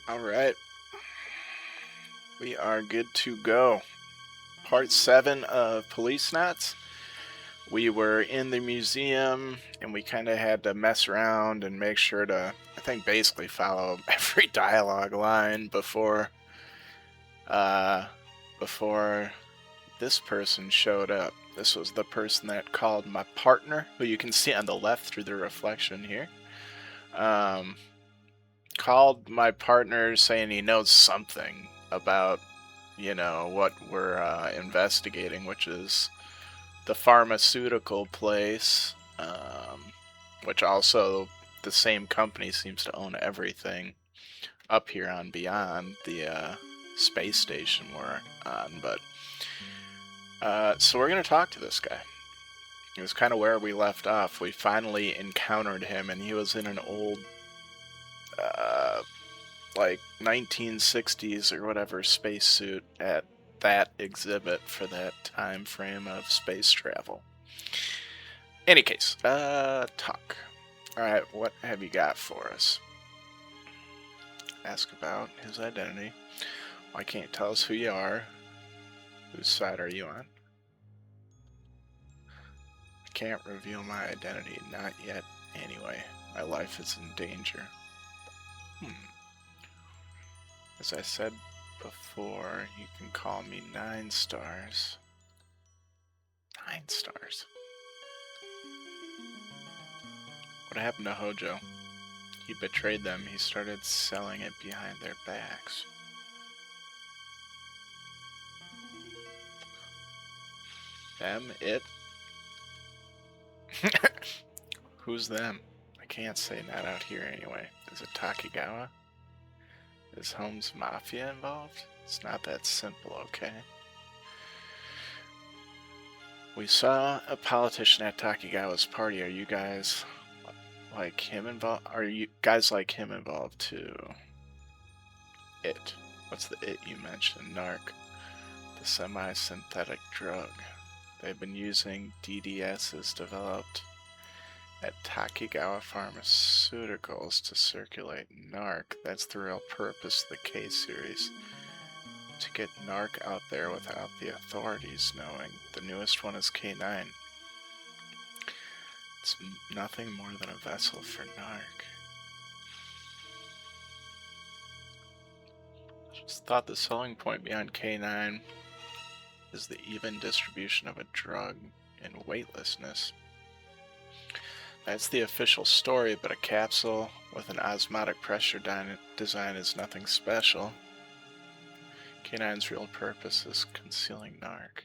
All right, we are good to go. Part 7 of Policenauts. We were in the museum and we kind of had to mess around and make sure to, I think, basically follow every dialogue line uh, before this person showed up. This was the person that called my partner, who you can see on the left through the reflection here. Called my partner saying he knows something about what we're investigating, which is the pharmaceutical place, which also the same company seems to own everything up here on Beyond, the space station we're on. But so we're going to talk to this guy. It was kind of where we left off. We finally encountered him, and he was in an old like 1960s or whatever spacesuit at that exhibit for that time frame of space travel. Any case, talk. Alright, what have you got for us? Ask about his identity. Why can't you tell us who you are? Whose side are you on? I can't reveal my identity, not yet anyway. My life is in danger. As I said before, you can call me 9 stars. 9 stars. What happened to Hojo? He betrayed them. He started selling it behind their backs. Them? It? Who's them? I can't say, not out here anyway. Is it Takigawa? Is Holmes Mafia involved? It's not that simple, okay? We saw a politician at Takigawa's party. Are you guys like him involved? Are you guys like him involved too? It. What's the it you mentioned? Narc. The semi-synthetic drug. They've been using DDSs developed at Takigawa Pharmaceuticals to circulate narc. That's the real purpose of the K-series. To get narc out there without the authorities knowing. The newest one is K9. It's nothing more than a vessel for narc. Just thought the selling point beyond K9 is the even distribution of a drug and weightlessness. That's the official story, but a capsule with an osmotic pressure design is nothing special. K9's real purpose is concealing narc.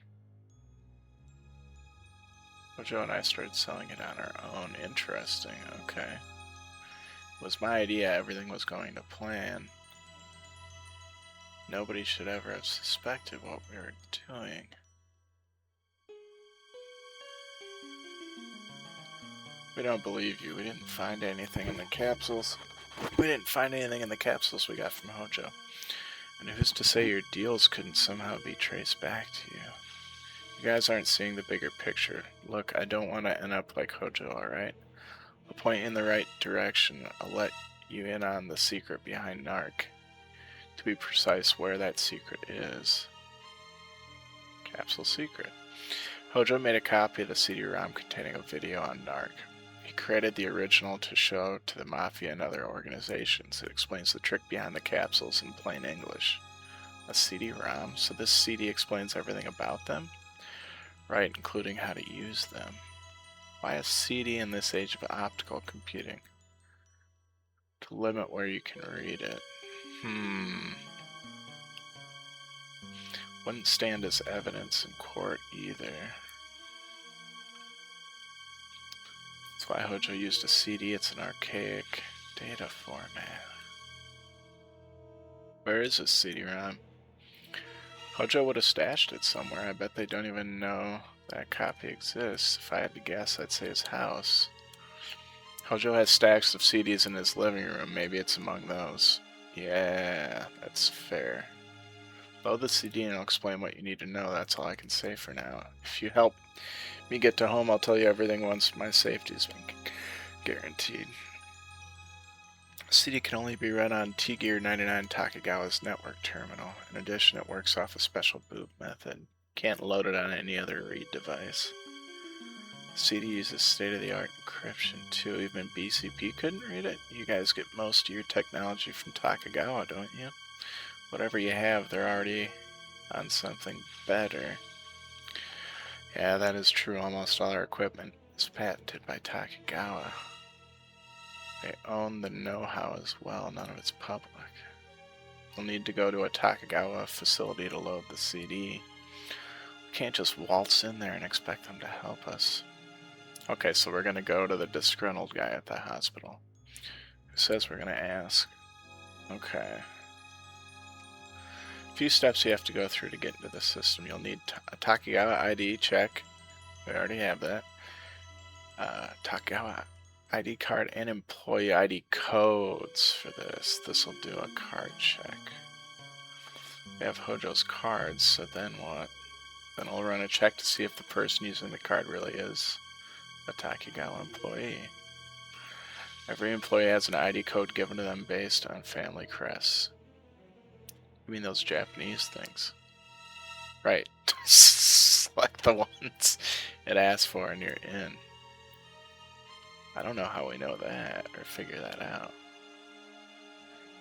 Hojo and I started selling it on our own. Interesting, okay. It was my idea, everything was going to plan. Nobody should ever have suspected what we were doing. We don't believe you. We didn't find anything in the capsules. We didn't find anything in the capsules we got from Hojo. And who's to say your deals couldn't somehow be traced back to you? You guys aren't seeing the bigger picture. Look, I don't want to end up like Hojo, alright? I'll point you in the right direction. I'll let you in on the secret behind narc. To be precise, where that secret is. Capsule secret. Hojo made a copy of the CD-ROM containing a video on narc. He created the original to show to the Mafia and other organizations. It explains the trick behind the capsules in plain English. A CD-ROM? So this CD explains everything about them? Right, including how to use them. Why a CD in this age of optical computing? To limit where you can read it. Wouldn't stand as evidence in court either. That's why Hojo used a CD. It's an archaic data format. Where is this CD-ROM? Hojo would have stashed it somewhere. I bet they don't even know that copy exists. If I had to guess, I'd say his house. Hojo has stacks of CDs in his living room. Maybe it's among those. Yeah, that's fair. Load the CD and I'll explain what you need to know. That's all I can say for now. If you help me get to home, I'll tell you everything once my safety's been guaranteed. CD can only be read on T-Gear 99 Takagawa's network terminal. In addition, it works off a special boot method. Can't load it on any other read device. CD uses state-of-the-art encryption too. Even BCP couldn't read it. You guys get most of your technology from Takagawa, don't you? Whatever you have, they're already on something better. Yeah, that is true. Almost all our equipment is patented by Takagawa. They own the know-how as well. None of it's public. We'll need to go to a Takagawa facility to load the CD. We can't just waltz in there and expect them to help us. Okay, so we're going to go to the disgruntled guy at the hospital, who says we're going to ask. Okay. A few steps you have to go through to get into the system. You'll need a Takagawa ID check. We already have that. Takagawa ID card and employee ID codes for this. This will do a card check. We have Hojo's cards, so then what? Then we'll run a check to see if the person using the card really is a Takagawa employee. Every employee has an ID code given to them based on family crests. You mean those Japanese things? Right. Select the ones it asks for and you're in. I don't know how we know that or figure that out.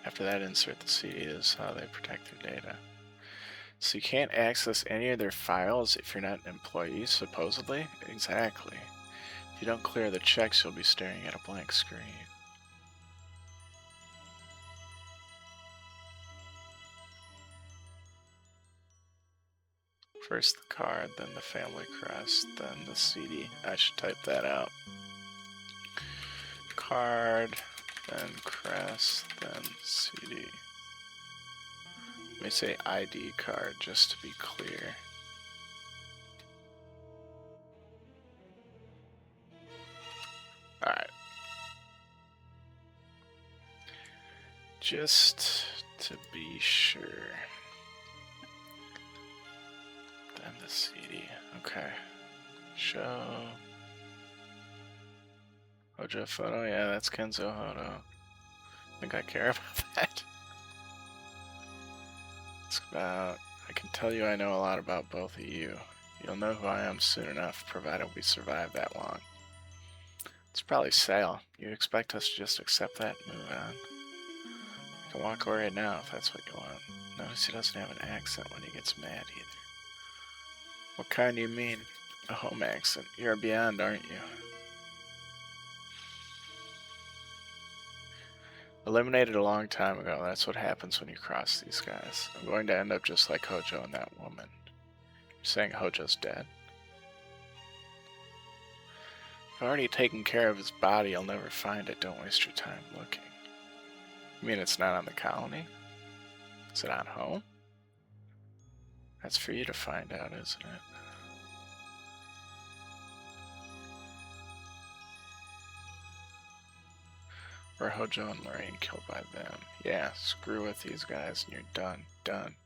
After that, insert the CD. This is how they protect their data. So you can't access any of their files if you're not an employee, supposedly? Exactly. If you don't clear the checks, you'll be staring at a blank screen. First the card, then the family crest, then the CD. I should type that out. Card, then crest, then CD. Let me say ID card just to be clear. Alright. Just to be sure. Then the CD. Okay. Show. Hojo photo? Yeah, that's Kenzo Hodo. Think I care about that? It's about... I can tell you I know a lot about both of you. You'll know who I am soon enough, provided we survive that long. It's probably Sale. You expect us to just accept that and move on? I can walk away right now if that's what you want. Notice he doesn't have an accent when he gets mad either. What kind do you mean? A home accent. You're beyond, aren't you? Eliminated a long time ago. That's what happens when you cross these guys. I'm going to end up just like Hojo and that woman. You're saying Hojo's dead? I've already taken care of his body. You'll never find it. Don't waste your time looking. You mean it's not on the colony? Is it on home? That's for you to find out, isn't it? Or Hojo and Lorraine killed by them. Yeah, screw with these guys and you're done. Done.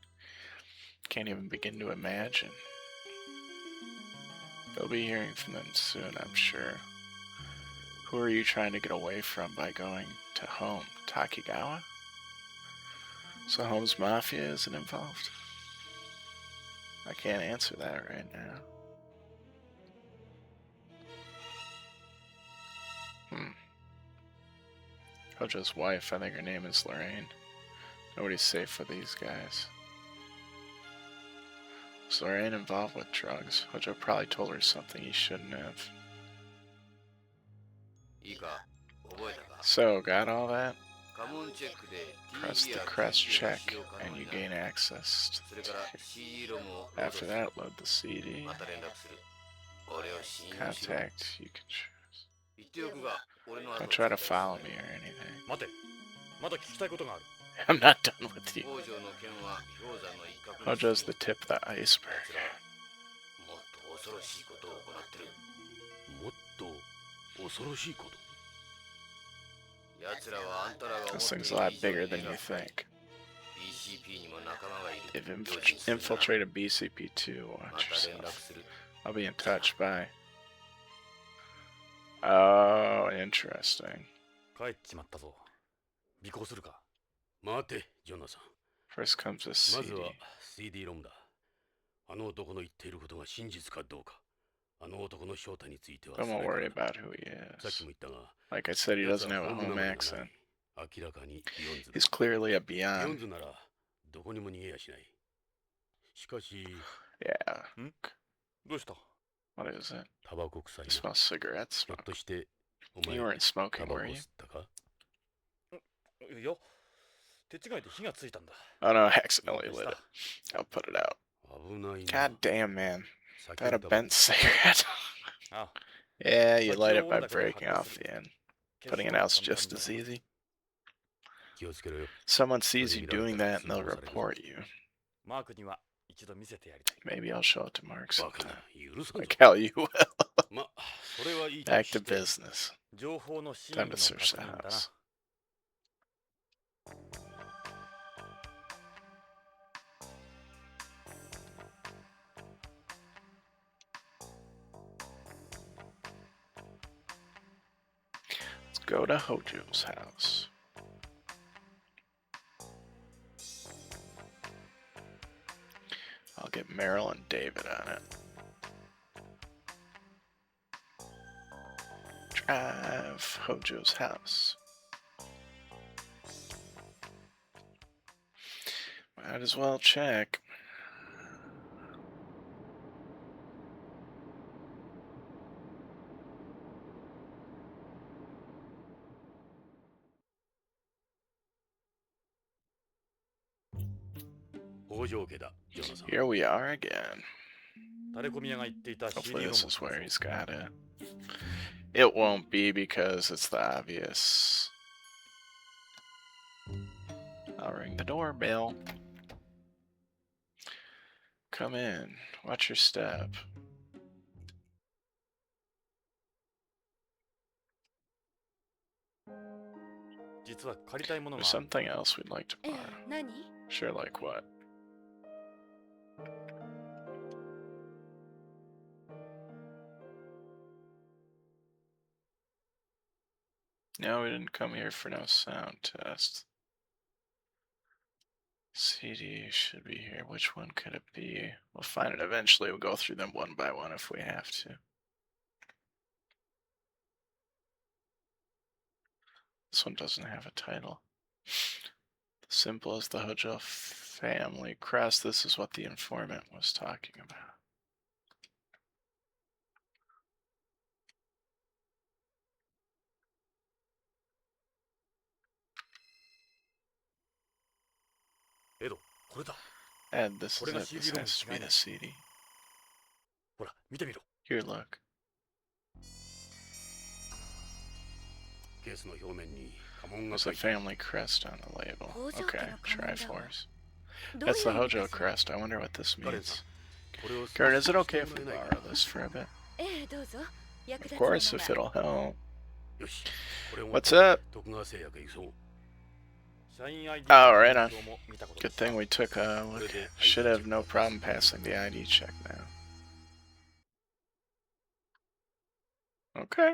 Can't even begin to imagine. You'll be hearing from them soon, I'm sure. Who are you trying to get away from by going to home? Takagawa? So Home's Mafia isn't involved? I can't answer that right now. Hojo's wife, I think her name is Lorraine. Nobody's safe with these guys. Was Lorraine involved with drugs? Hojo probably told her something he shouldn't have. So, got all that? Press the crest check and you gain access to the tape. After that, load the CD. Contact you can choose. Don't try to follow me or anything. I'm not done with you. Hojo's the tip of the iceberg. This thing's a lot bigger than you think. They've infiltrated BCP too. Watch yourself. I'll be in touch. Bye. Oh, interesting. 尾行するか。待て、ジョナサン。 First comes a まずは CD. CD ロムだ。あの男の言っていることが真実かどうか。あの男の正体については Don't それか worry らだ。 about who he さっき is. も言ったが、 Like I said, he 奴 doesn't は have a 本名 home 名がない。 accent. 明らかにビヨンズだ。 He's clearly a ビヨン Beyond. ズならどこにも逃げやしない。しかし、 Yeah. どうした？ What is it? タバコ臭い It な。 smells cigarette ひょっ smoke. としてお You 前 weren't smoking, タバコ were 吸 you? ったか？いや、手違いで火がついたんだ。 Oh no, I accidentally lit it. I'll put it out. 危ないな。 God damn, man. 避 Is け that a るタバコ。 bent cigarette? あ、 Yeah, you 先 light を it 折 by んだけど breaking 発 off 火す the る。 end. 消す Putting の it は out's 簡単 just だ as が。 easy. 気をつけろよ。 Someone sees you doing that and they'll report you. マークには一度見せてやりたい。 Maybe I'll show it to Mark バカ sometime. な、許さんぞ。 Like how you will. ま、それはいいと Back し to て、 business. 情報の真意 Time の to search 確 the 認だな。 house. Let's go to Hojo's house. I'll get Meryl and David on it. Drive Hojo's house. Might as well check. Here we are again. Hopefully this is where he's got it. It won't be because it's the obvious. I'll ring the doorbell. Come in. Watch your step. There's something else we'd like to borrow. Sure, like what? No, we didn't come here for no sound test. CD should be here. Which one could it be? We'll find it eventually. We'll go through them one by one if we have to. This one doesn't have a title. Simple as the Hojo family crest. This is what the informant was talking about. Ed, this is it. This has to be the CD. Here, look. There's a family crest on the label. Okay, Triforce. That's the Hojo crest. I wonder what this means. Karen, is it okay if we borrow this for a bit? Of course, if it'll help. What's up? Oh, right on. Good thing we took a look. Should have no problem passing the ID check now. Okay.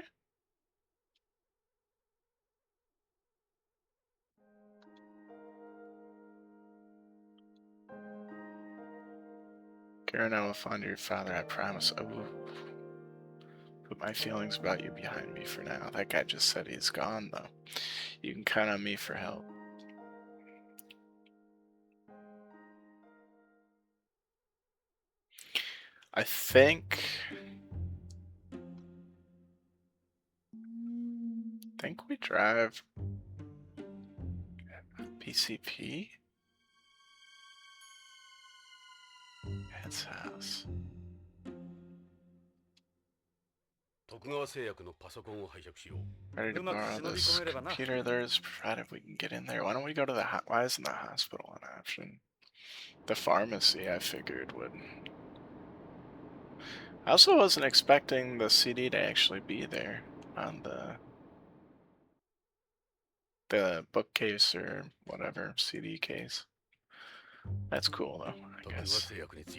Karen, I will find your father, I promise. I will put my feelings about you behind me for now. That guy just said he's gone, though. You can count on me for help. I think we drive PCP? Ed's house. Ready to borrow this computer there's provided we can get in there. Why don't we go to the why isn't the hospital an option? The pharmacy I figured would. I also wasn't expecting the CD to actually be there on the bookcase or whatever CD case. That's cool though, I guess.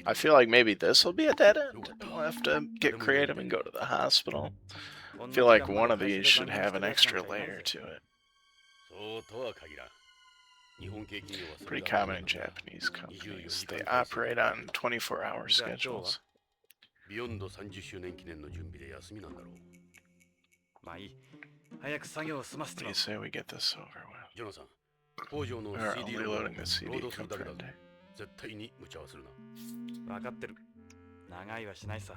I feel like maybe this will be a dead end. We'll have to get creative and go to the hospital. I feel like one of these should have an extra layer to it. そうとは限らん。日本系企業はそれ Pretty が当たり common 前 in なんだ。 Japanese 24 companies. 時 They 間体制 operate だ。 on 24-hour じゃあ今日は schedules. ビヨンド30周年記念の準備で休みなんだろう。まあいい。早く作業を済ませ What て do も you say we get this over with? ジョナサン、北条の We're CD only ロムを loading the ロ CD ードするだけだ confirmed ぞ。 day. 絶対に無茶はするな。分かってる。長いはしないさ。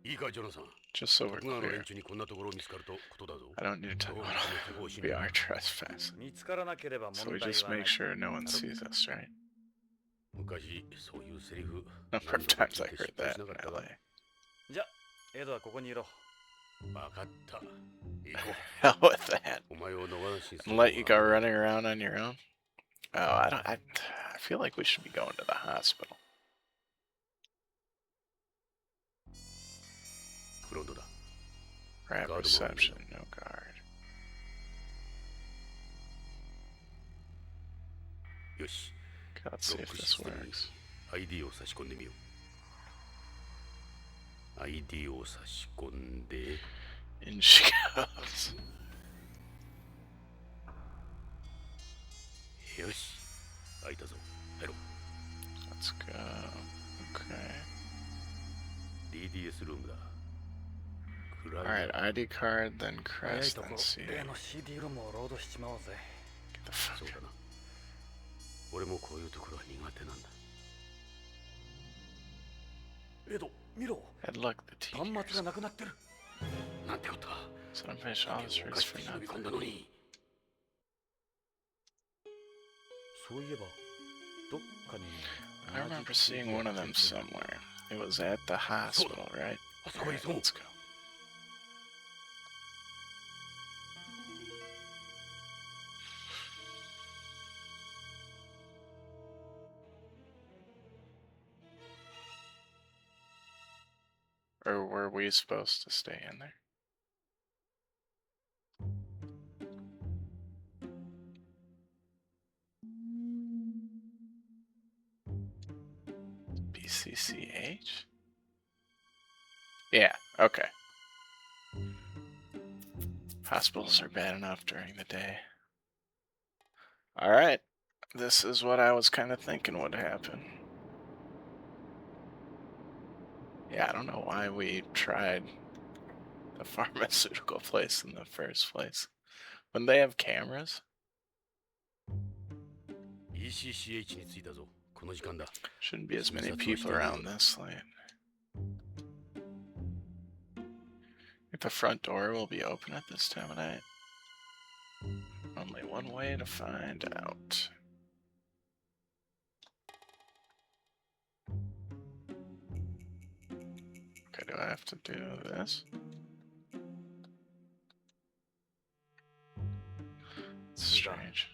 いいかジョナサン。 Just so we're 徳川の連 clear, 中にこんなところを見つかるとことだぞ。 I don't need to talk どう about もこの不法侵 we 入 are だ。 trespassing. 見つからなければ So 問 we 題 just はな make い。 sure no one sees us, right? 昔そういうセリフ Number of 何度も times 聞 I いて heard 失敗 that しなか in ったが。 LA. じゃあエドはここにいろ。分かった。行こ Hell with that. う。お前を野放しにす And るのは let you go running around on your own? Oh, I feel like we should be going to the hospital. フロントだ。 Grab Guard reception, no guard. よし。 Okay, let's ロ see ッ if クシ this ステムに works. ID を差し込んでみよう。ID を差し込んで。 In she goes. よし。開いたぞ。入ろう。 Let's go. Okay. DDS ルームだ。 Alright, ID card, then 早い crest, とこ then ろ CD. 例の CD ロムをロードしちまおうぜ。 Get the fuck そうだな。俺もこういうところは苦手なんだ。エド、見ろ。 And look, the 端末 teachers. がなくなってる。なんてことだ。 So I'm finished all this お race かし for く忍び込ん nothing. だのに。そういえば、どっかに。 I remember seeing one of them somewhere. It was at the hospital, right? あそこに Alright, そう。 let's go. Or were we supposed to stay in there? BCCH? Yeah, okay. Hospitals are bad enough during the day. Alright. This is what I was kind of thinking would happen. Yeah, I don't know why we tried the pharmaceutical place in the first place. When they have cameras? ECCH に着いたぞ。この時間だ。 Shouldn't be as many people around this late. If the front door will be open at this time of night. Only one way to find out. Okay, do I have to do this? It's strange.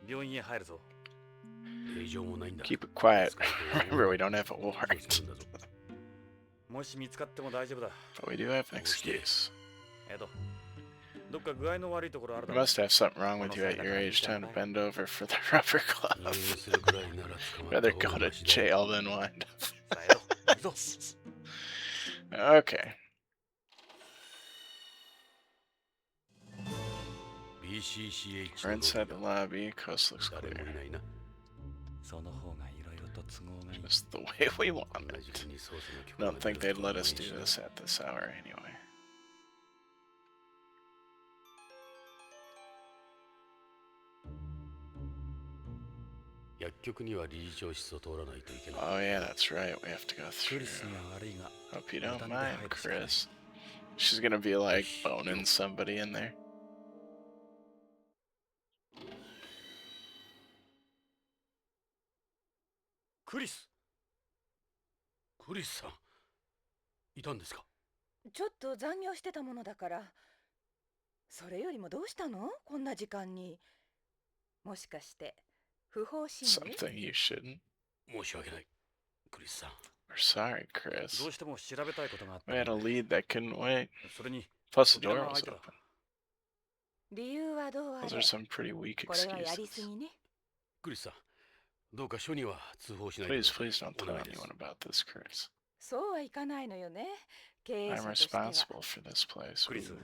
病院へ入るぞ。令状もないんだ。 Keep it quiet. Remember, we don't have a warrant. もし見つかっても大丈夫だ。 But we do have an excuse. エド、どっか具合の悪いところあるだ You ろ。 must have something wrong with you at your age. Time to bend over for the rubber glove. するくらいなら捕まった Rather 方 go が to マシだ。 jail than wind さあエド、行くぞ。 up. Okay. BCCH We're inside the lobby. Coast looks 誰も clear. いないな。その方がいろいろと都合がいい。 Just the way we want 同じ it. 日に捜査の許可 I が don't 出 think る they'd と let は us ない do し this at this hour anyway. 薬局には理事長室を通らないといけない。 Oh yeah, that's right. We have to go ク through. リスには悪いが、 Hope you don't mind, Chris. She's gonna be like boning somebody in there. クリス。クリスさん、いたんですか。ちょっと残業してたものだから。それよりもどうしたの？こんな時間に。もしかして不法侵入？ Something you shouldn't. 申し訳ない。クリスさん。 We're sorry, ど Chris. うしても調べたいことがあった We had a lead that couldn't wait. それに Plus, the 扉 door が was 開いて open. 理由はどうあ Those れ are some pretty weak これはやりす excuses. ぎね。クリスさん、どうか署には通報しないでく Please, ださい。 please don't お tell 願いです。 anyone about this, Chris. そうはいかないのよね。経営 I'm 者としては。 responsible for this place. クリス、 Ooh,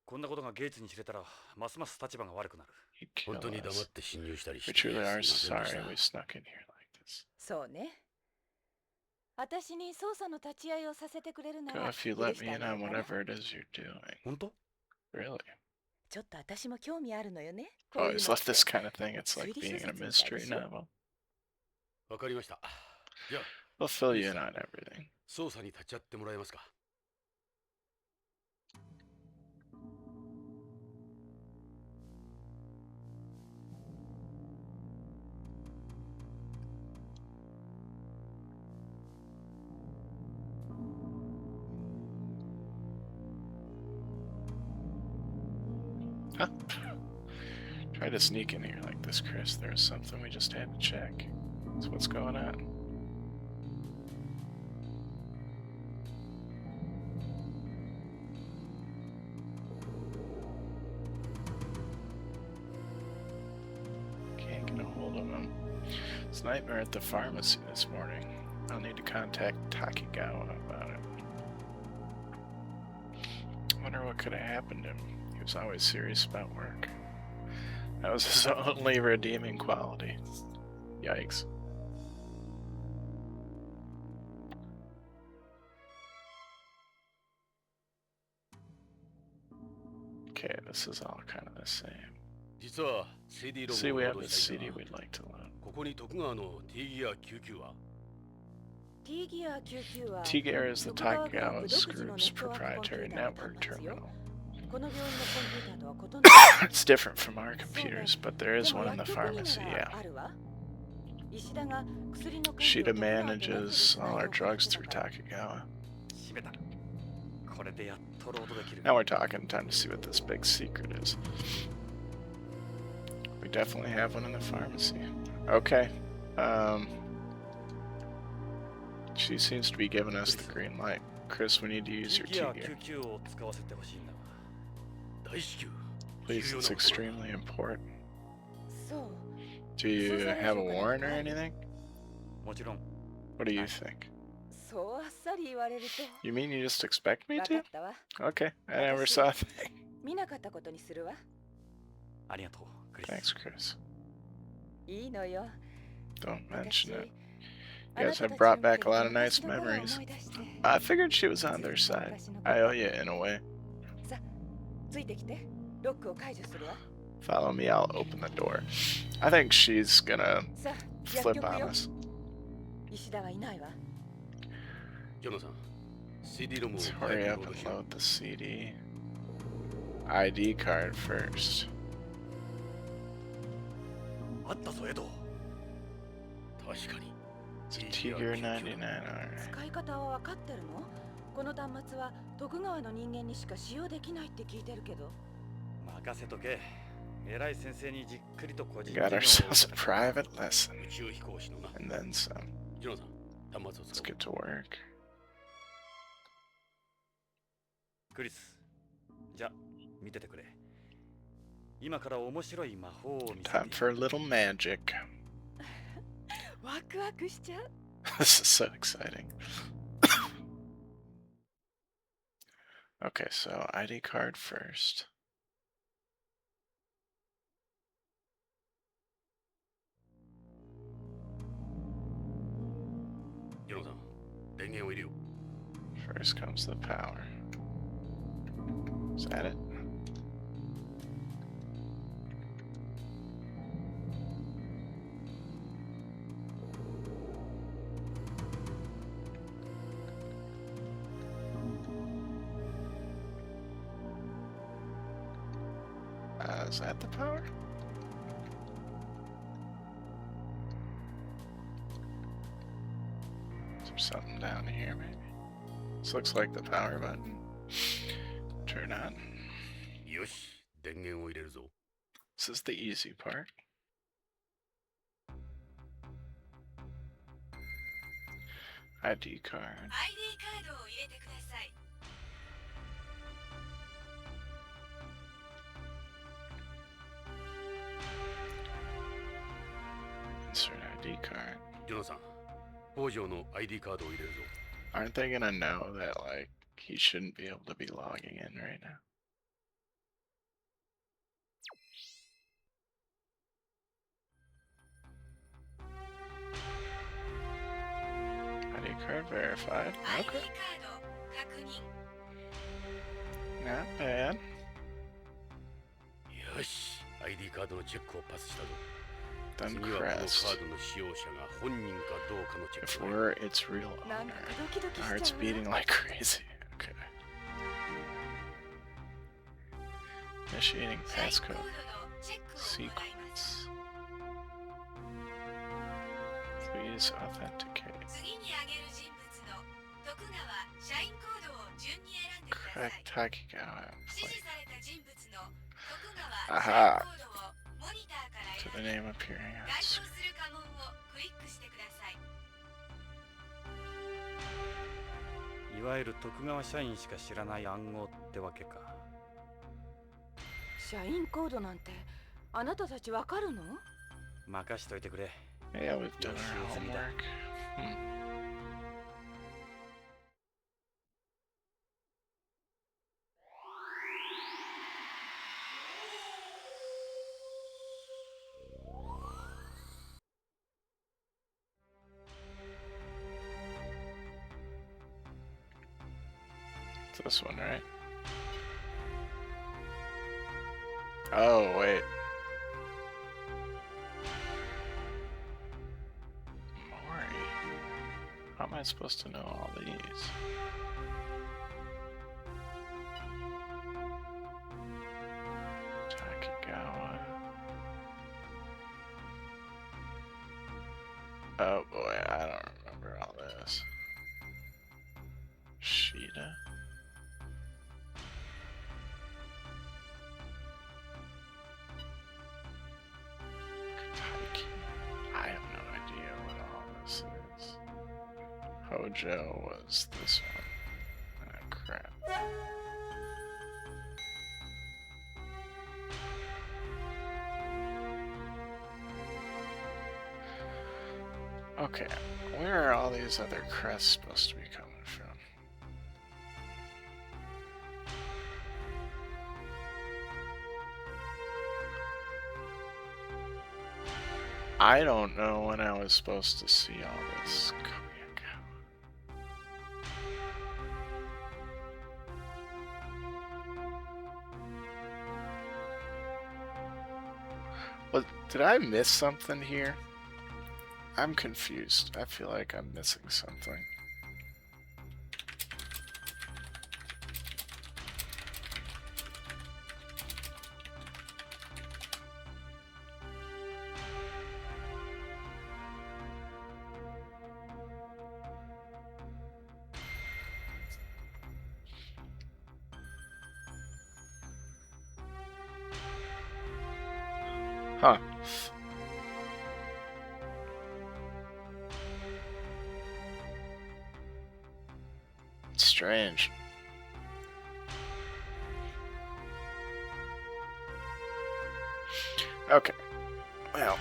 こんなことがゲイツに知れたらますます立場が悪くなる。 he'd 本 kill 当に黙っ us. て侵入したり We してす truly み are ませんでし sorry た。 we snuck in here like this. そうね。私に捜査の立ち会いをさせてくれるな Go ら if you 許 let し me てあ in げよ on うかな。 whatever it is you're doing. 本当？ Really? ちょっと私も興味あるのよね。 Oh, こういう he's のっ left て this kind of thing. It's 推 like 理小 being in a 説みたいで mystery しょ。 novel. わかりました。じゃあ We'll fill you Please. in on everything. 捜査に立ち会ってもらえますか。 Huh? Try to sneak in here like this, Chris. There's something we just had to check. So what's going on? Can't get a hold of him. It's a nightmare at the pharmacy this morning. I'll need to contact Takigawa about it. Wonder what could have happened to him. He was always serious about work. That was his only redeeming quality. Yikes. Okay, this is all kind of the same. 実は CD ロ See, ムを we ロー have ド this したい CD が、 we'd like to load. ここに徳川の T ギア99は T ギア99は T-Gear is the 徳川グルー Takigawa プ独自のネ Group's ットワークコンピュ proprietary ーターの network 端末よ。 terminal. この病院のコンピューターとは異なる。 It's different from our computers, but there で is も one in 薬 the 局に pharmacy, な yeah. らあるわ。石田が薬の管理を Shida 徳川とネットで manages つな all いで our 行って drugs た through から。 Takigawa. 閉めた。これでやっとロードできる。 Now we're talking. Time to see what this big secret is. We definitely have one in the pharmacy. Okay. She seems to be giving us the green light. Chris, we need to use T your ギア T-Gear. 99を使わせてほしいんだが。大至急。 Please, it's extremely important. そう。 Do you have a warrant or anything? もちろん。 What do you think? そうあっさり言われると。 You mean you just expect me わか to? ったわ。 Okay, I never saw a thing. 見なかったことにするわ。ありがとう、クリス。 Thanks, Chris. いいのよ。 Don't 私 mention it. あ You な guys た have たち brought を見 back て a lot of 昔 nice の頃を memories. 思い出して I figured she was on their side. I owe you in a way. さあ、ついてきて。ロックを解除するわ。 Follow me, I'll open the door. I think she's gonna さあ、薬 flip 局 on よ。 us. 石田はいないわ。ジョナさん、CD ロムを Let's 早 hurry くロ up ード and しよう。 load the CD. ID card first. あったぞ、エド。確かに。 It's a Tiger 99R. 使い方は分かってるの？この端末は徳川の人間にしか使用できないって聞いてるけど。任せとけ。偉い先生にじっくりと個人 We got ourselves a private lesson. 宇宙飛行士のな。 And then some. ジョナさん、端末を Let's 使おう。 get to work. クリス、じゃあ見ててくれ。今から面白い魔法を見せて。 Time for a little magic. ワクワクしちゃう。 This is so exciting. Okay, so ID card first. ジョナさん、電源を入れよう。 First comes the power. Is that it? Is that the power? Is there something down here, maybe? This looks like the power button. Turn on. よし、電源を入れるぞ。 This is the easy part. ID card. ID カードを入れてください。ID card. ジョナさん、北条の ID カードを入れるぞ。 Aren't they gonna know that, like, he shouldn't be able to be logging in right now? ID card verified. Okay. Not bad. よし、ID カードのチェックをパスしたぞ。 Done 次はこのカ crest. ードの使用者が本人かどうかのチェッ If クだ。 we're its real なんだ owner. かドキドキ My し heart's ちゃう beating わ。 like crazy. Okay. Initiating passcode sequence. Please authenticate. Correct Takigawa. Aha. To the name appearing on screen. いわゆる徳川社員しか知らない暗号ってわけか。社員コードなんてあなたたちわかるの？任しといてくれ。 Yeah, we've done our homework. Hmm. It's this one, right? Oh, wait. Mori. How am I supposed to know all these? Takigawa. Oh boy, I don't remember all this. Shida. Taiki. I have no idea what all this is. Hojo was this one. Ah, crap. Okay, where are all these other crests supposed to be coming from? I don't know when I was supposed to see all this coming out. Well, did I miss something here? I'm confused. I feel like I'm missing something. Huh. Strange. Okay. Well,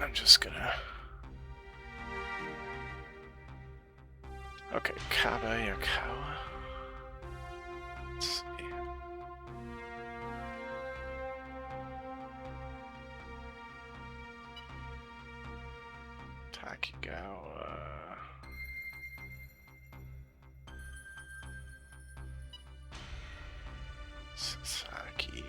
I'm just gonna... Okay, Kaba Yakawa. Let's see. Takigawa. Sasaki.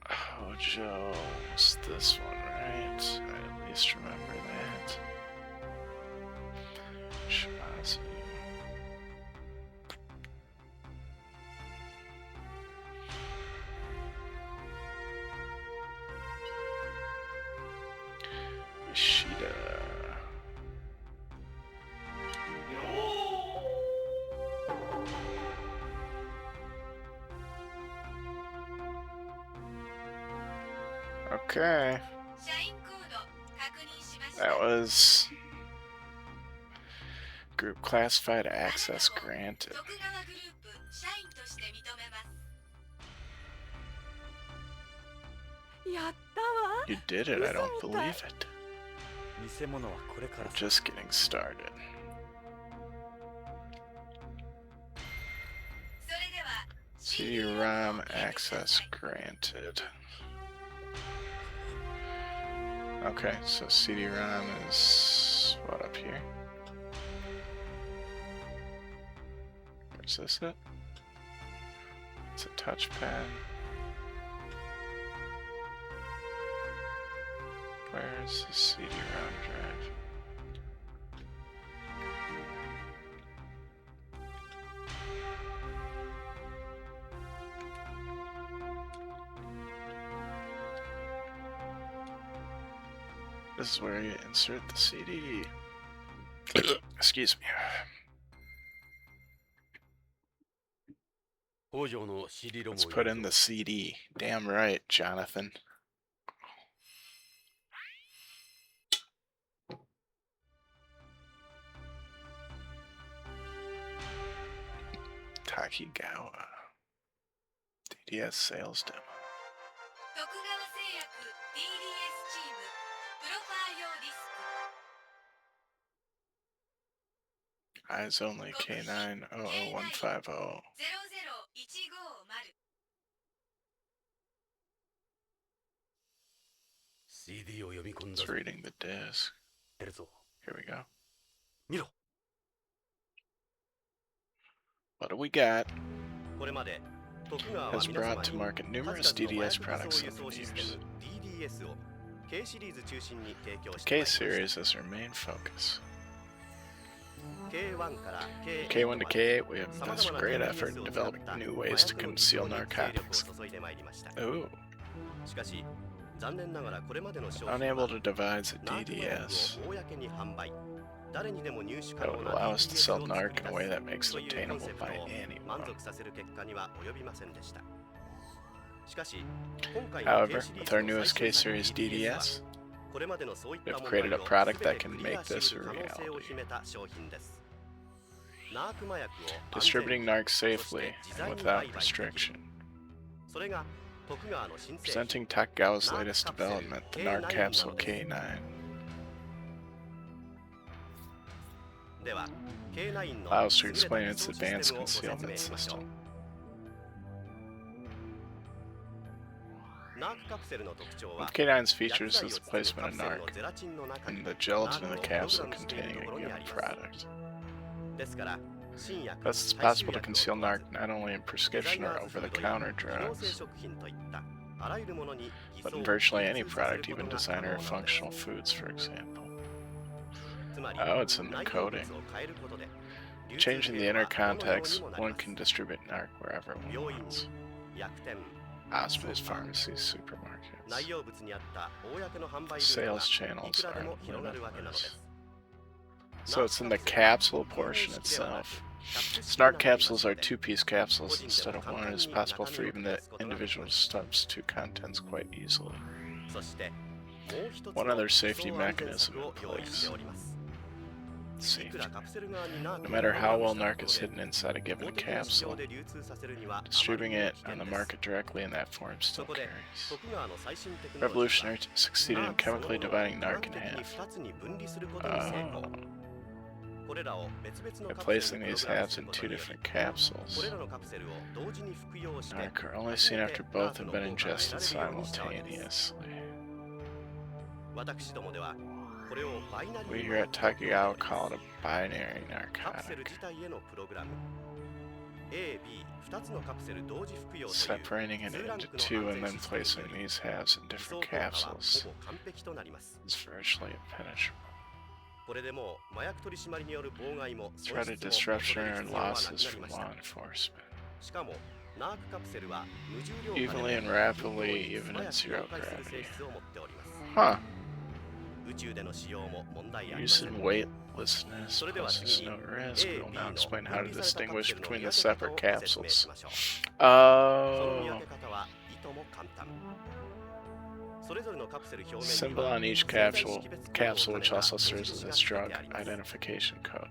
Hojo was this one, right? I at least remember that. Shimazu. Ishida. Okay. That was Group classified access granted. 徳川グループ社員として認めます。やったわ。 You did it, I don't believe it. 偽物はこれから We're just getting started. それでは CD-ROM access granted. Okay, so CD-ROM is what up here? Is this it? It's a touchpad. Where's the CD-ROM drive? This is where you insert the CD. Excuse me. 北条の CD ロム Let's put in the CD. Damn right, Jonathan. Takigawa. DDS sales demo. 徳川製薬 DDS チームプロファー用ディスク Eyes only K9-00150. 0015-0 CD を読み込んだ It's reading the disc. やるぞ Here we go. 見ろ What do we got? これまで徳川は Has 皆様 brought to に market 数 numerous 々の DDS 麻薬 products 輸 over 送 the システ years. ム DDS を K シリーズ中心に提供して K まいりました series is our main focus. K1 から K1 to K8, we have invested great effort in developing new ways to conceal narcotics. Ooh. しかし残念ながらこれまでの商品 Unable to devise a ナーク麻 DDS 薬を公に販売誰にでも入手可 that 能 would な allow us to sell DDS を narc in a way that makes と it いうコン obtainable セプト by を anyone. 満足させる結果には及びませんでした。しかし今回の However, K シリー with ズ our の newest 最 K 新 series 作 DDS は DDS, これまでのそういった we've 問題 created a を product 全 that て can クリア make し this 得 a る可能性を reality. 秘めた商品です。ナーク麻薬を Distributing narc そして safely 自 and 在に without 売買できる restriction. それが徳川の新製品 Presenting Takegawa's latest development, the narc capsule K9. では K9 の Allows to 優れた explain 輸 its 送システ advanced ムをご説 concealment 明しましょ system. う。ナークカプセルの特徴 One は of K9's 薬 features 剤を is the 包む placement カ of プセル narc のゼラチンの中に and the gelatin in the ナークをプロ capsule グラムしてい containing るところ a にあ given ります。 product. ですから新薬 Thus, it's 最 possible 終 to 薬を conceal 問わ narc ず not only in デザイ prescription ナ or ーズフ over ー the ドや counter 機能性 drugs, 食品といったあらゆるものに偽 but 装 in を virtually any 流通させ product, るこ even とが可 designer 能 or なのです functional foods, for example. つまり Oh, it's in the 内容 coding. 物を変えることで流通 Changing the 経路 inner はどのように context, もなり one ます can distribute narc wherever one 病院 wants. 薬店 Hospitals, スーパー pharmacies, 内 supermarkets. 容物にあった公の販売ルート Sales がい channels くらで are も広がるわけなので limitless. す。 So it's in the capsule portion itself. Snark capsules are two-piece capsules instead of one. It is possible for even the individual to substitute contents quite easily. そしてもう一つ One の other 偽 safety 装安全 mechanism 策 in を用意して place. おります。い Safety. くらカプセル側にナー No クを matter プログ how ラム well した narc と is ころで hidden inside a given 公的な市場 capsule, で流通させるにはあまり distributing にも it 危 on 険 the です。 market directly in that form そ still こで carries. 徳川の最新テクノロジー Revolutionary は succeeded ナ in ークそのも chemically のを dividing 科 narc 学 in 的に half. 2つに分離することに成功。 Oh. これらを別々の By カプセル placing にプロ these グラム halves する in こと two により different これ capsules, らのカプセルを同時に服用して narc are only 初 seen め after て both ナーク have の been 効果が ingested 得られるようにしたわけです。 simultaneously. 私どもではこれをバイナリ We ー here ナ at ークと呼んでお Takegawa ります call it a binary カプセル narcotic, 自体へのプログラム A、B2 つのカプセル同時服用という separating it 2ラン into ク two の and 安 then 全システムに placing より these halves in 偽装 different 効果は capsules ほぼ完璧となります is virtually impenetrable. これでもう麻薬取締りによる妨害も損 Threat of 失も disruption 恐れる or 必要はなく losses なり from まし law た enforcement. しかもナークカプセルは無重量化 Evenly で and も rapidly, 均等 even に素 in 早く zero 溶解する性 gravity. 質を持っております Huh. 宇宙での使用も問題ありま Use せん in weightlessness それでは poses 次に no risk. A、We will B now の explain 分 how 離 to されたカプ distinguish セルの between 見 the 分け方 separate をご説明 capsules. しましょうその見 Oh. 分け方はいとも簡単 Symbol on each capsule which also serves as its drug identification code.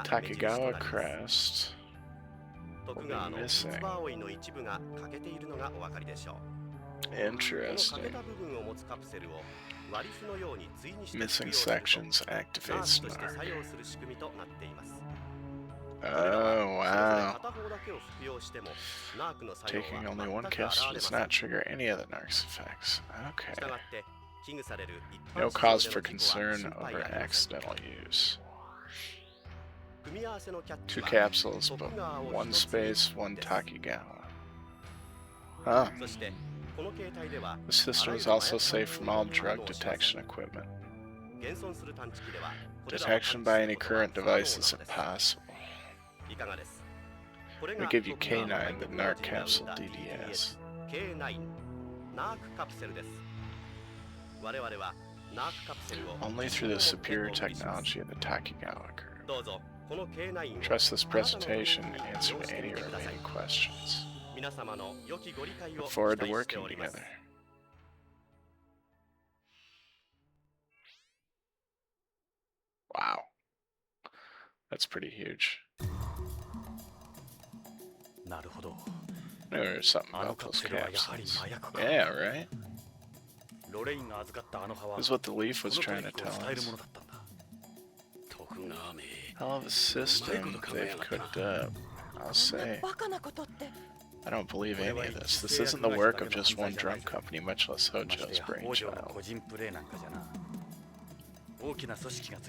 Takigawa crest will be missing. Interesting. Missing sections activate snark. Oh, wow. Taking only one capsule does not trigger any of the narc's effects. Okay. No cause for concern over accidental use. 2 capsules, but 1 space, 1 Takigawa. Huh. The system is also safe from all drug detection equipment. Detection by any current device is impossible. We give you K9, the narc capsule DDS. Only through the superior technology of the Takigawa crew. Trust this presentation and answer to any remaining questions. Look forward to working together. Wow. That's pretty huge. There's something about those capsules. Yeah, right? This is what the Leaf was trying to tell us. Hell of a system they've cooked up, I'll say. I don't believe any of this. This isn't the work of just one drum company, much less Hojo's brainchild.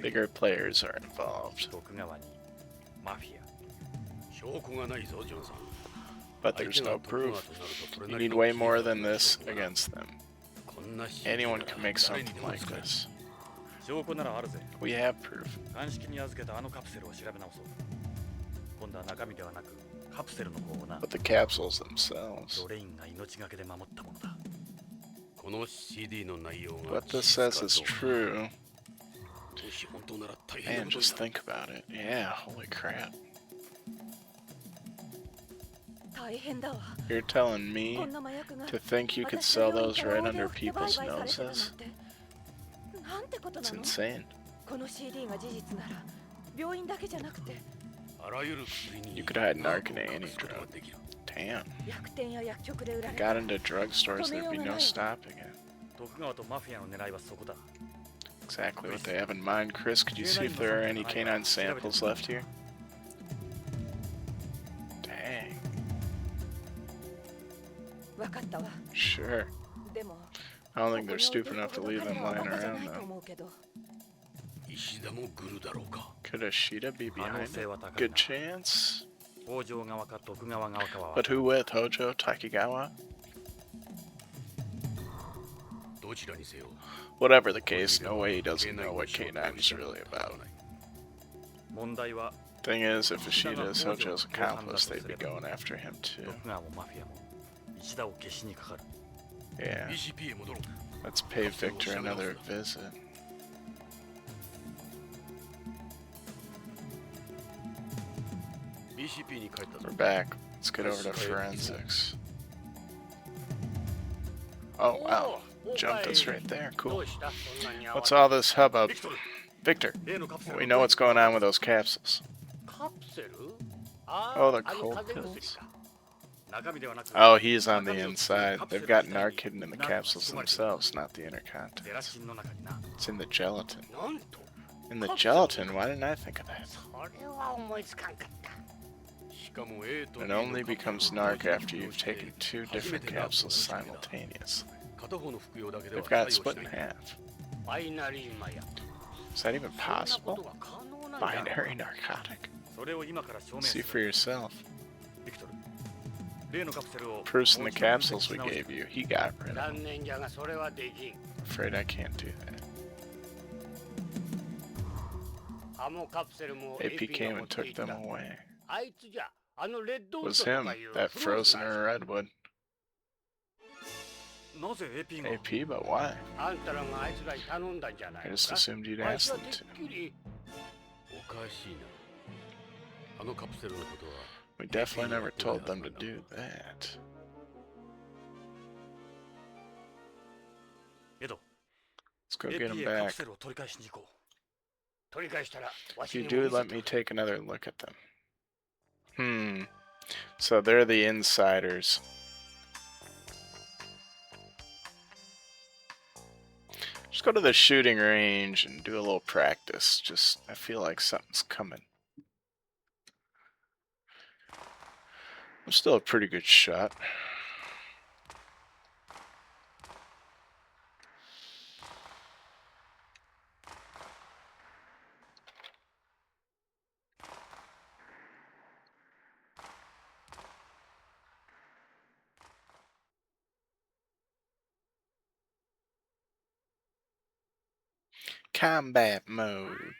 Bigger players are involved. But there's no proof. You need way more than this against them. Anyone can make something like this. We have proof. But the capsules themselves. What this says is true. Man, just think about it. Yeah, holy crap. You're telling me to think you could sell those right under people's noses? It's insane. You could hide narc in any drug. Damn. If it got into drugstores, there'd be no stopping it. Exactly what they have in mind. Chris, could you see if there are any canine samples left here? Dang. Sure. I don't think they're stupid enough to leave them lying around, though. Could Ashida be behind it? Good chance. But who with? Hojo? Takigawa? Whatever the case, no way he doesn't know what K9 is really about. Thing is, if Ashida is Hojo's accomplice, they'd be going after him too. Yeah. Let's pay Victor another visit. We're back. Let's get over to forensics. Oh wow. Jumped us right there. Cool. What's all this hubbub? Victor, we know what's going on with those capsules. Oh, the cold pills? Oh, he's on the inside. They've got narc hidden in the capsules themselves, not the inner contents. It's in the gelatin. In the gelatin? Why didn't I think of that? It only becomes narc after you've taken 2 different capsules simultaneously. They've got it split in half. Is that even possible? Binary narcotic? See for yourself. Proofs in the capsules we gave you. He got rid of them. Afraid I can't do that. AP came and took them away. It was him, that frozen in a redwood. AP, but why? I just assumed you'd ask them to. We definitely never told them to do that. Let's go get him AP へカプ back. セルを取り返しに行こう。取り返したらわ If し you にも do, 見せ let て me くれ。 take another look at them. So they're the insiders. Just go to the shooting range and do a little practice. I feel like something's coming. I'm still a pretty good shot. Combat mode.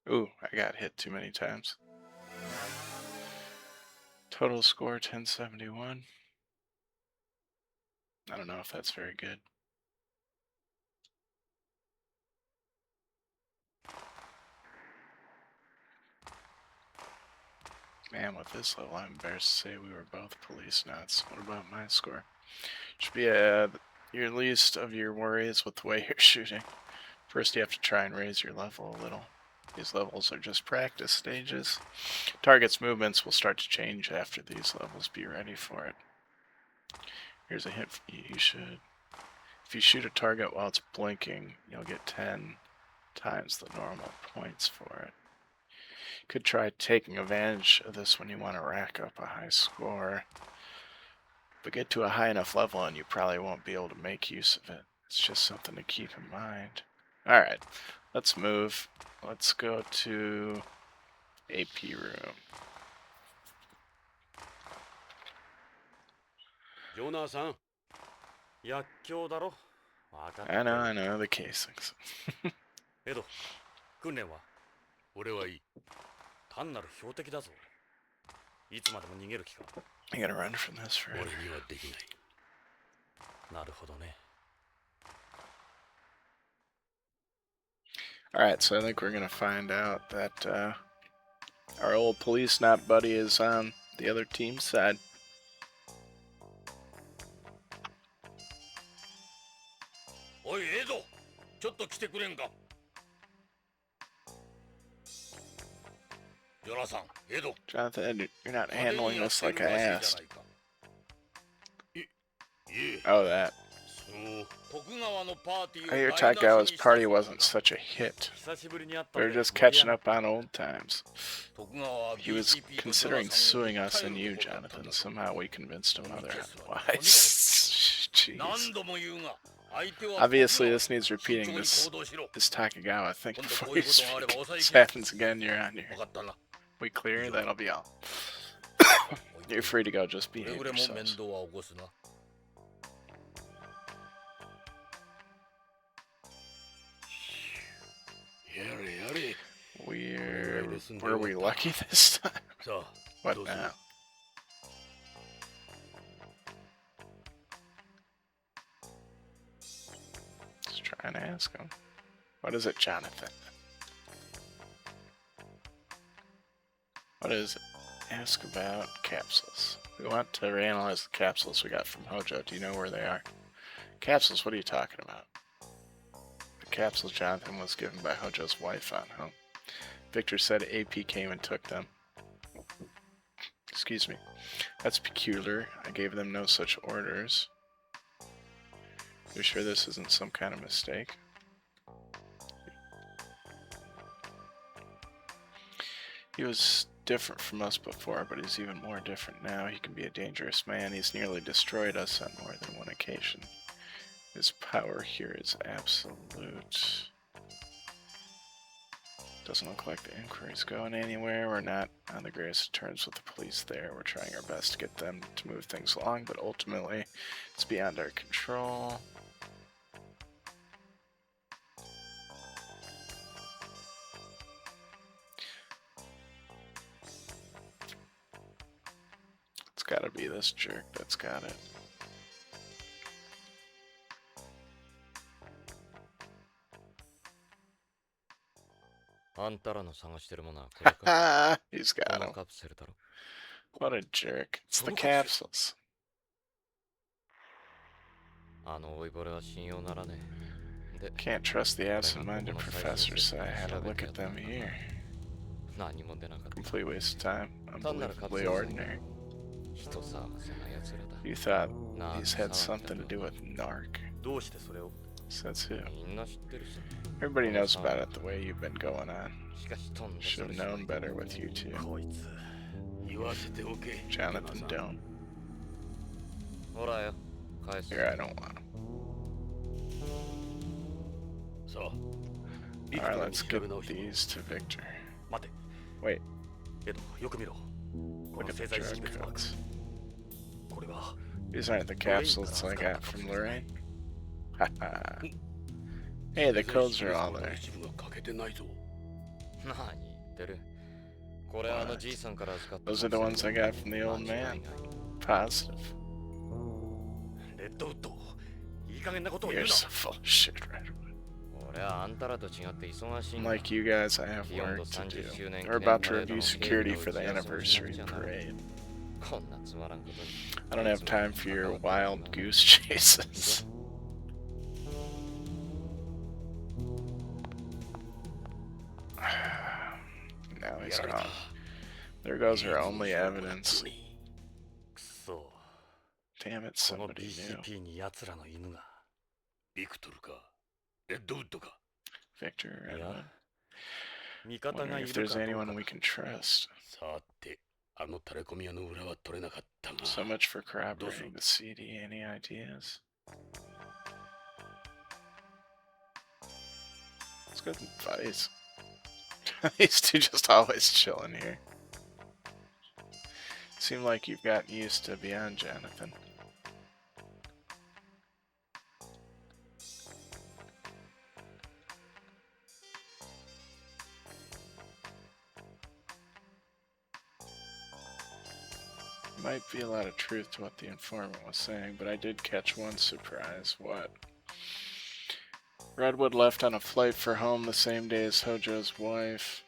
Ooh, I got hit too many times. Total score 1071. I don't know if that's very good. Man, with this level, I'm embarrassed to say we were both Policenauts. What about my score? Should be your least of your worries with the way you're shooting. First, you have to try and raise your level a little. These levels are just practice stages. Target's movements will start to change after these levels. Be ready for it. Here's a hint for you. If you shoot a target while it's blinking, you'll get 10 times the normal points for it. You could try taking advantage of this when you want to rack up a high score. But get to a high enough level and you probably won't be able to make use of it. It's just something to keep in mind. Alright, let's move. Let's go to AP room. ジョナサン、 薬莢だろ。分かって I る。 know, the casings. エド、訓練は？俺はいい。単なる標的だぞ。いつまでも逃げる気か。 I gotta run from this 俺 forever. にはできない。なるほどね。 Alright, so I think we're gonna find out that our old police not buddy is on the other team's side. おい、エド、ちょっと来てくれんか。ジョナサン、エド。 Jonathan, you're not handling this like I asked. いえ。 Oh, that. 徳川のパーティー I を hear 台無しに Tagawa's した party そうだ wasn't such a hit. 久しぶりに会った We ん were で just 盛り catching 上がっ up on old times. 徳川は He was BCP と considering ジョナサンを suing us 訴え and る you, ところだったん Jonathan. だ。 Somehow we convinced him 見 otherwise. 消すわね。 Jeez. 何度も言うが、相手は Obviously, 徳 this needs 川。 repeating. 慎重に This 行動しろ。 Takagawa thing 今度 before こういう you ことがあれば speak. 抑え This きれ。 happens again, you're on your. 分かったな。 We clear? That'll be all. You're free to go, just くれ behave ぐれも面 yourselves. 倒は起こすな。 Were we lucky this time? さあ、 What どうする？ now? Let's try and ask him. What is it, Jonathan? What is it? Ask about capsules. We want to reanalyze the capsules we got from Hojo. Do you know where they are? Capsules, what are you talking about? The capsules Jonathan was given by Hojo's wife on home. Victor said AP came and took them. Excuse me. That's peculiar. I gave them no such orders. You sure this isn't some kind of mistake? He was different from us before, but he's even more different now. He can be a dangerous man. He's nearly destroyed us on more than one occasion. His power here is absolute. Doesn't look like the inquiry's going anywhere. We're not on the greatest of terms with the police there. We're trying our best to get them to move things along, but ultimately it's beyond our control. It's gotta be this jerk that's got it. あんたらの探してるものはこれか He's こ got の him. カプセルだろ What a jerk. It's the そのカプセル。 capsules. あの老いぼれは信用ならねえで Can't trust the absent-minded professor, so I had to look at them here. 何も出なかった Complete waste of time. Unbelievably ordinary. 人騒がせな奴らだ You thought these had something to do with narc. どうしてそれを Says who? みんな知ってるし Everybody knows about it the way you've been going on. しかしとんで Should have known better with you two. こいつ言わせておけ Jonathan, don't. ほらよ返す Here, I don't want him. さあ Alright, let's get these to Victor. 待て Wait, エドよく見ろこ look の at the 製剤識 drug 別マーク codes. これは These aren't the capsules I got from Lorraine. Haha. Hey, the codes are all there. 一部が欠けてないぞ何言ってるこれあのじいさんから預かった Those are the ones I got from the old man. Positive. レッドウッドいい加減なことを言う You're な so full of shit right away. 俺はあんたらと違って忙しいんだ Like you guys, I have work to do. We're about to review security for the anniversary parade. こんなつまらんことに I don't have time for your wild goose chases. Now he's gone. There goes our only evidence. くそ Damn it, この somebody knew. BCP に奴らの犬がビクトルかレッドウッドか Victor, いや Edmund. 味方が Wondering い if る there's かどう anyone か we can trust. さてあのタレコミ屋の裏は取れなかったが So much for corroborating the CD. Any ideas? Let's go advice. These two just always chilling here. Seem like you've gotten used to beyond Jonathan. Might be a lot of truth to what the informant was saying, but I did catch one surprise. What? Redwood left on a flight for home the same day as Hojo's wife.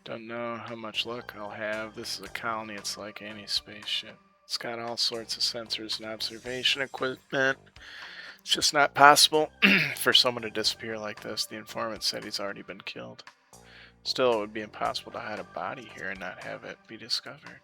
Don't know how much luck I'll have. This is a colony, it's like any spaceship. It's got all sorts of sensors and observation equipment. It's just not possible for someone to disappear like this. The informant said he's already been killed. Still, it would be impossible to hide a body here and not have it be discovered.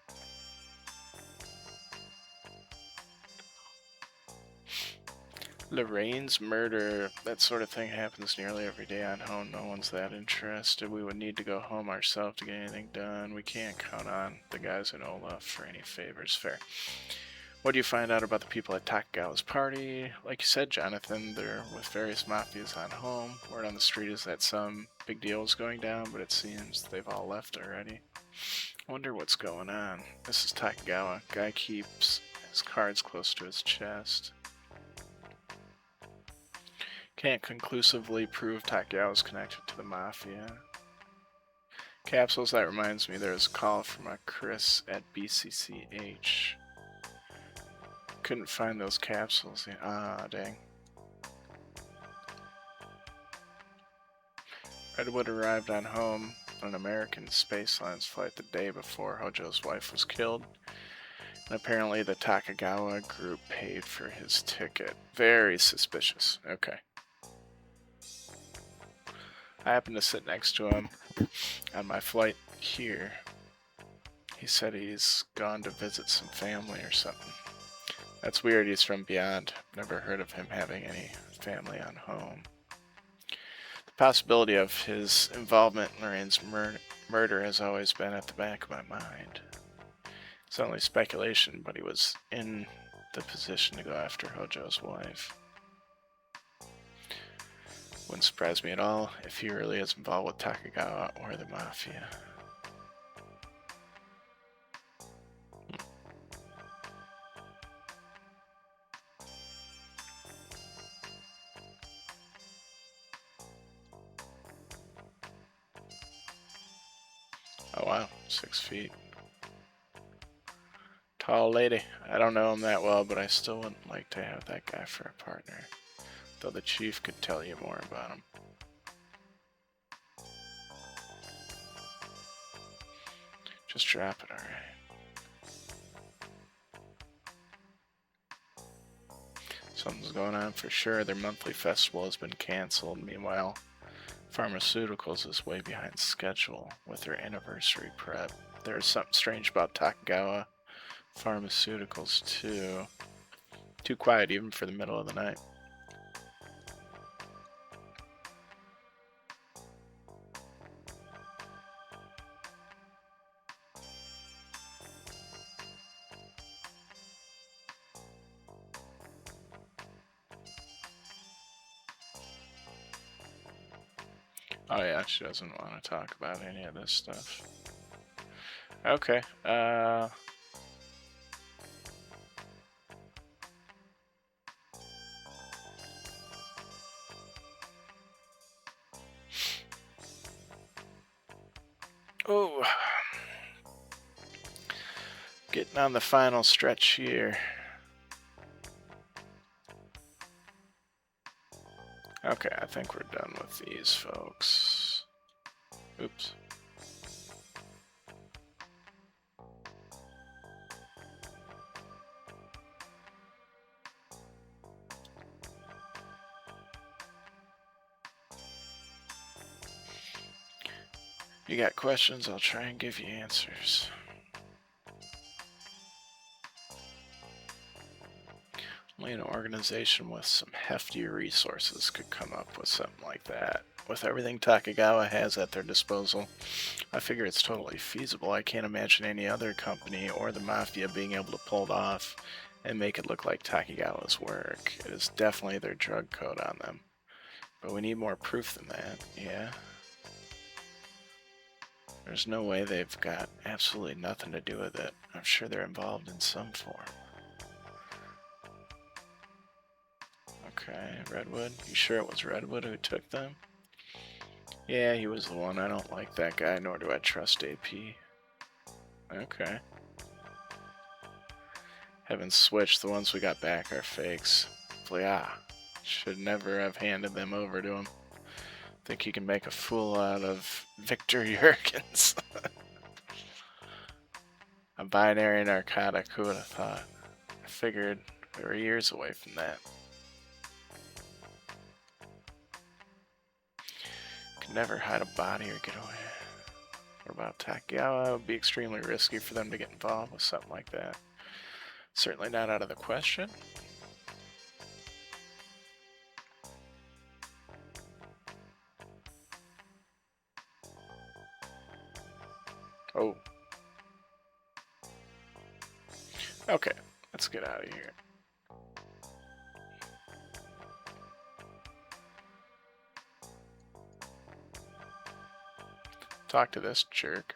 Lorraine's murder, that sort of thing happens nearly every day on home. No one's that interested. We would need to go home ourselves to get anything done. We can't count on the guys at Olaf for any favors. Fair. What do you find out about the people at Takagawa's party? Like you said, Jonathan, they're with various mafias on home. Word on the street is that some big deal is going down, but it seems they've all left already. I wonder what's going on. This is Takagawa. Guy keeps his cards close to his chest. Can't conclusively prove Takagawa's connected to the mafia. Capsules, that reminds me, there's a call from a Chris at BCCH. Couldn't find those capsules. Ah, dang. Redwood arrived on home on an American Space Lines flight the day before Hojo's wife was killed. And apparently the Takagawa group paid for his ticket. Very suspicious. Okay. I happened to sit next to him on my flight here. He said he's gone to visit some family or something. That's weird, he's from beyond. Never heard of him having any family on home. The possibility of his involvement in Lorraine's murder has always been at the back of my mind. It's only speculation, but he was in the position to go after Hojo's wife. Wouldn't surprise me at all if he really is involved with Takagawa or the Mafia. Oh wow, 6 feet. Tall lady. I don't know him that well, but I still wouldn't like to have that guy for a partner. Though the chief could tell you more about him. Just drop it, alright. Something's going on for sure. Their monthly festival has been canceled. Meanwhile, Pharmaceuticals is way behind schedule with their anniversary prep. There's something strange about Takagawa Pharmaceuticals too. Too quiet even for the middle of the night. Oh yeah, she doesn't want to talk about any of this stuff. Okay, oh, getting on the final stretch here. Okay, I think we're done with these folks. Oops. You got questions, I'll try and give you answers. Only an organization with some heftier resources could come up with something like that. With everything Takagawa has at their disposal, I figure it's totally feasible. I can't imagine any other company or the Mafia being able to pull it off and make it look like Takagawa's work. It is definitely their drug code on them. But we need more proof than that, yeah? There's no way they've got absolutely nothing to do with it. I'm sure they're involved in some form. Okay, Redwood. You sure it was Redwood who took them? Yeah, he was the one. I don't like that guy, nor do I trust AP. Okay. Haven't switched. The ones we got back are fakes. Should never have handed them over to him. Think he can make a fool out of Victor Jurgens. A binary narcotic, who would have thought? I figured we were years away from that. Could never hide a body or get away. What about Takagawa? It would be extremely risky for them to get involved with something like that. Certainly not out of the question. Oh. Okay, let's get out of here. Talk to this jerk.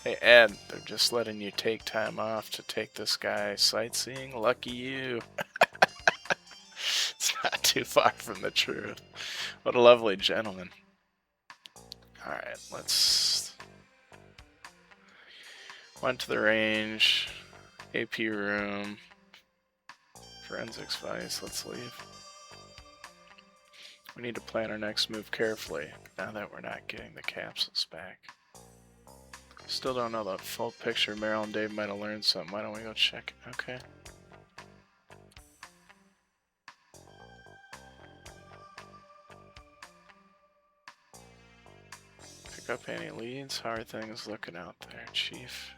Hey Ed, they're just letting you take time off to take this guy sightseeing? Lucky you. It's not too far from the truth. What a lovely gentleman. Alright, let's... Went to the range. AP room. Forensics vice, let's leave. We need to plan our next move carefully, now that we're not getting the capsules back. Still don't know the full picture. Meryl and Dave might have learned something. Why don't we go check it? Okay. Pick up any leads? How are things looking out there, Chief?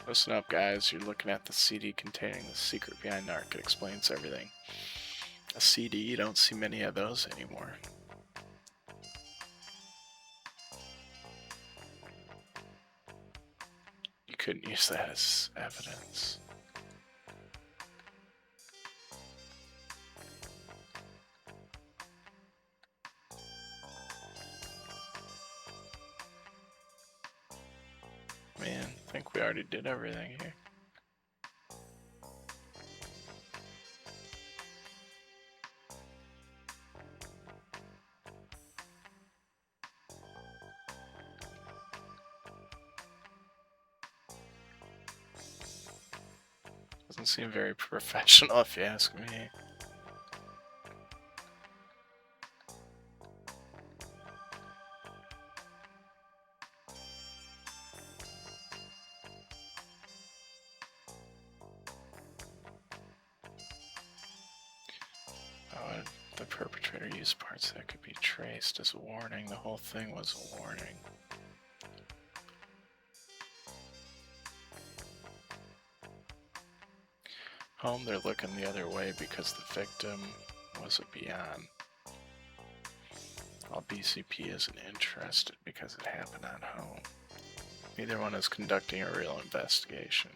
Listen up, guys. You're looking at the CD containing the secret behind Narc. It explains everything. A CD, you don't see many of those anymore. You couldn't use that as evidence. Man, I think we already did everything here. Doesn't seem very professional if you ask me. Oh, the perpetrator used parts that could be traced as a warning. The whole thing was a warning. Home, they're looking the other way because the victim was a beyond. While BCP isn't interested because it happened on home. Neither one is conducting a real investigation.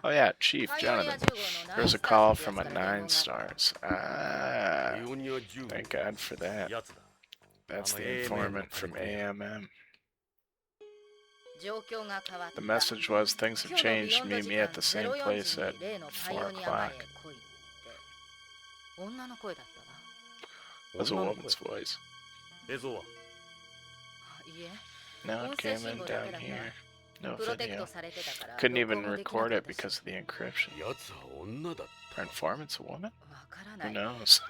Oh yeah, Chief Jonathan. There was a call from a 9 stars. Ah, thank God for that. That's the informant from AMM. The message was, things have changed, meet me at the same place at 4 o'clock. It was a woman's voice. No, it came in down here. No video. Couldn't even record it because of the encryption. Our informant's a woman? Who knows?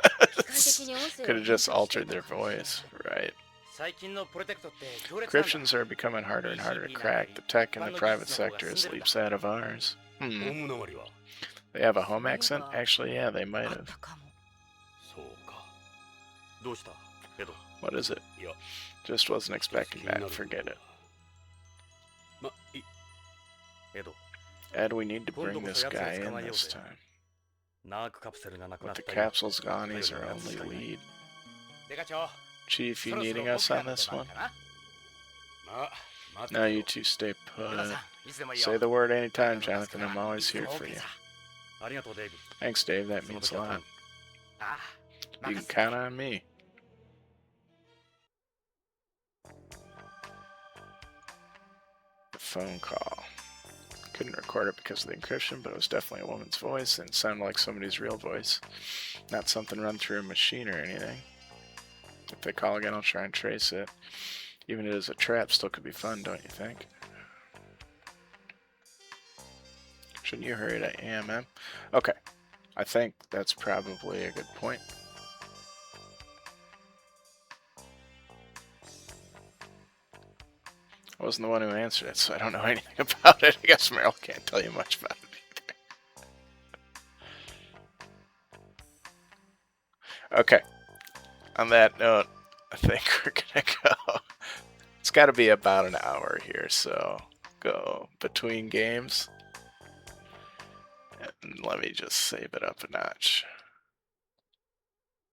Could have just altered their voice, right? Encryptions are becoming harder and harder to crack. The tech in the private sector is leaps ahead of ours. They have a home accent? Actually, yeah, they might have. What is it? Just wasn't expecting that. Forget it. Ed, we need to bring this guy in this time. With the capsules gone, he's our only lead. Chief, you needing us on this one? No, you two stay put. Say the word anytime, Jonathan. I'm always here for you. Thanks, Dave. That means a lot. You can count on me. The phone call. Couldn't record it because of the encryption, but it was definitely a woman's voice and it sounded like somebody's real voice. Not something run through a machine or anything. If they call again, I'll try and trace it. Even if it is a trap, still could be fun, don't you think? Shouldn't you hurry to AMM? Okay. I think that's probably a good point. I wasn't the one who answered it, so I don't know anything about it. I guess Meryl can't tell you much about it either. Okay. On that note, I think we're gonna go. It's got to be about an hour here, so go between games. And let me just save it up a notch.